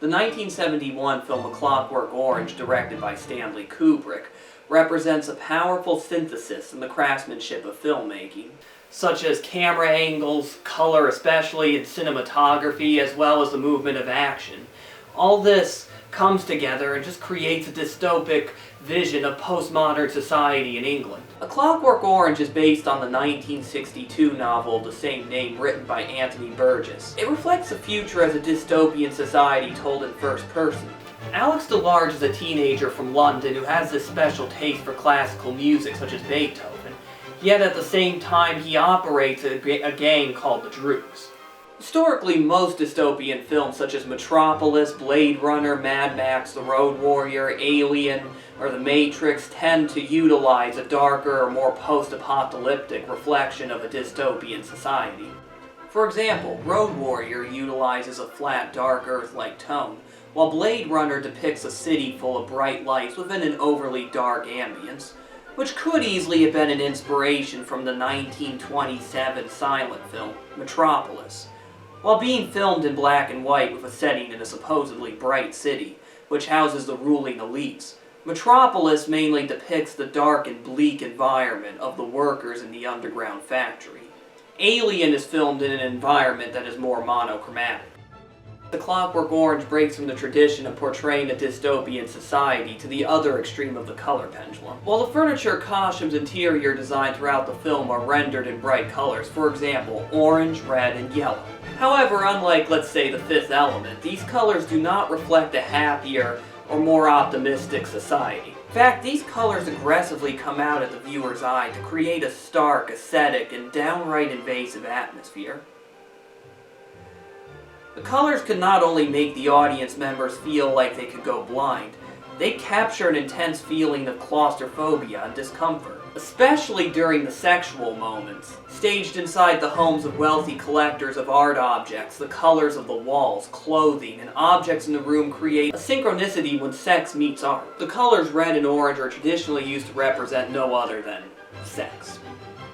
The 1971 film A Clockwork Orange, directed by Stanley Kubrick, represents a powerful synthesis in the craftsmanship of filmmaking, such as camera angles, color especially, and cinematography, as well as the movement of action. All this comes together and just creates a dystopic vision of postmodern society in England. A Clockwork Orange is based on the 1962 novel of the same name written by Anthony Burgess. It reflects the future as a dystopian society told in first person. Alex DeLarge is a teenager from London who has this special taste for classical music such as Beethoven, yet at the same time he operates a gang called the Druids. Historically, most dystopian films such as Metropolis, Blade Runner, Mad Max, The Road Warrior, Alien, or The Matrix tend to utilize a darker or more post-apocalyptic reflection of a dystopian society. For example, Road Warrior utilizes a flat, dark Earth-like tone, while Blade Runner depicts a city full of bright lights within an overly dark ambience, which could easily have been an inspiration from the 1927 silent film, Metropolis. While being filmed in black and white with a setting in a supposedly bright city, which houses the ruling elites, Metropolis mainly depicts the dark and bleak environment of the workers in the underground factory. Alien is filmed in an environment that is more monochromatic. The Clockwork Orange breaks from the tradition of portraying a dystopian society to the other extreme of the color pendulum. While the furniture, costumes, and interior design throughout the film are rendered in bright colors, for example, orange, red, and yellow. However, unlike, let's say, The Fifth Element, these colors do not reflect a happier or more optimistic society. In fact, these colors aggressively come out at the viewer's eye to create a stark, aesthetic, and downright invasive atmosphere. The colors could not only make the audience members feel like they could go blind, they capture an intense feeling of claustrophobia and discomfort, especially during the sexual moments. Staged inside the homes of wealthy collectors of art objects, the colors of the walls, clothing, and objects in the room create a synchronicity when sex meets art. The colors red and orange are traditionally used to represent no other than sex.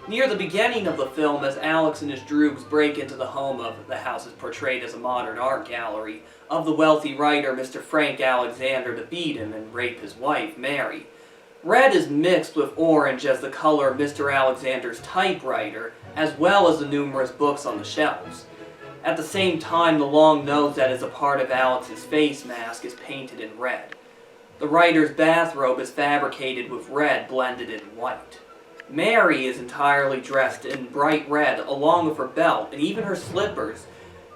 Near the beginning of the film, as Alex and his droogs break into the home of the house is portrayed as a modern art gallery of the wealthy writer Mr. Frank Alexander to beat him and rape his wife, Mary. Red is mixed with orange as the color of Mr. Alexander's typewriter, as well as the numerous books on the shelves. At the same time, the long nose that is a part of Alex's face mask is painted in red. The writer's bathrobe is fabricated with red blended in white. Mary is entirely dressed in bright red along with her belt and even her slippers,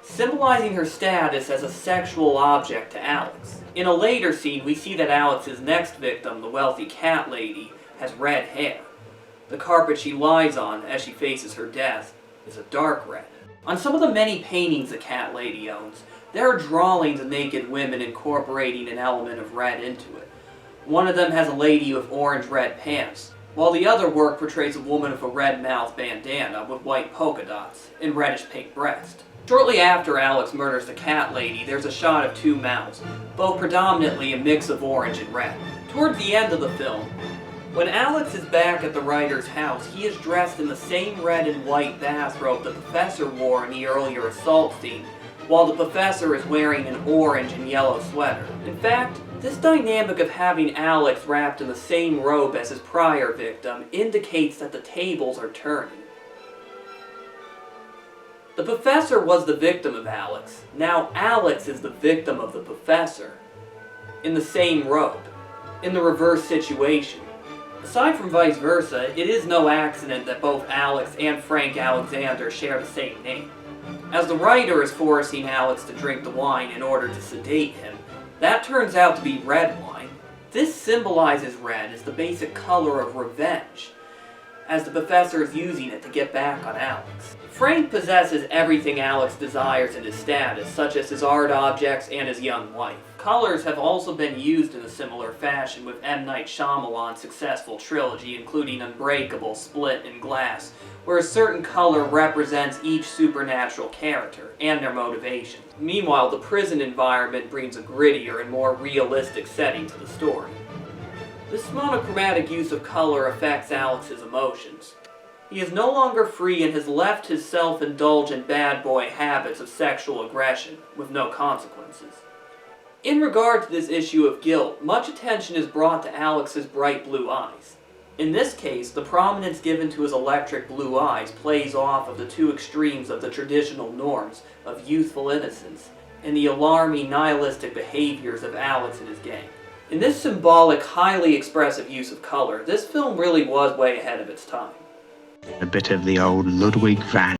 symbolizing her status as a sexual object to Alex. In a later scene, we see that Alex's next victim, the wealthy cat lady, has red hair. The carpet she lies on as she faces her death is a dark red. On some of the many paintings the cat lady owns, there are drawings of naked women incorporating an element of red into it. One of them has a lady with orange-red pants, while the other work portrays a woman with a red mouth bandana with white polka dots and reddish-pink breast. Shortly after Alex murders the cat lady, there's a shot of two mouths, both predominantly a mix of orange and red. Toward the end of the film, when Alex is back at the writer's house, he is dressed in the same red and white bathrobe the professor wore in the earlier assault scene, while the professor is wearing an orange and yellow sweater. In fact, this dynamic of having Alex wrapped in the same robe as his prior victim indicates that the tables are turning. The professor was the victim of Alex. Now Alex is the victim of the professor. In the same robe. In the reverse situation. Aside from vice versa, it is no accident that both Alex and Frank Alexander share the same name. As the writer is forcing Alex to drink the wine in order to sedate him, that turns out to be red wine. This symbolizes red as the basic color of revenge, as the professor is using it to get back on Alex. Frank possesses everything Alex desires in his status, such as his art objects and his young wife. Colors have also been used in a similar fashion with M. Night Shyamalan's successful trilogy, including Unbreakable, Split, and Glass, where a certain color represents each supernatural character and their motivations. Meanwhile, the prison environment brings a grittier and more realistic setting to the story. This monochromatic use of color affects Alex's emotions. He is no longer free and has left his self-indulgent bad boy habits of sexual aggression with no consequences. In regard to this issue of guilt, much attention is brought to Alex's bright blue eyes. In this case, the prominence given to his electric blue eyes plays off of the two extremes of the traditional norms of youthful innocence and the alarming nihilistic behaviors of Alex and his gang. In this symbolic, highly expressive use of color, this film really was way ahead of its time. A bit of the old Ludwig van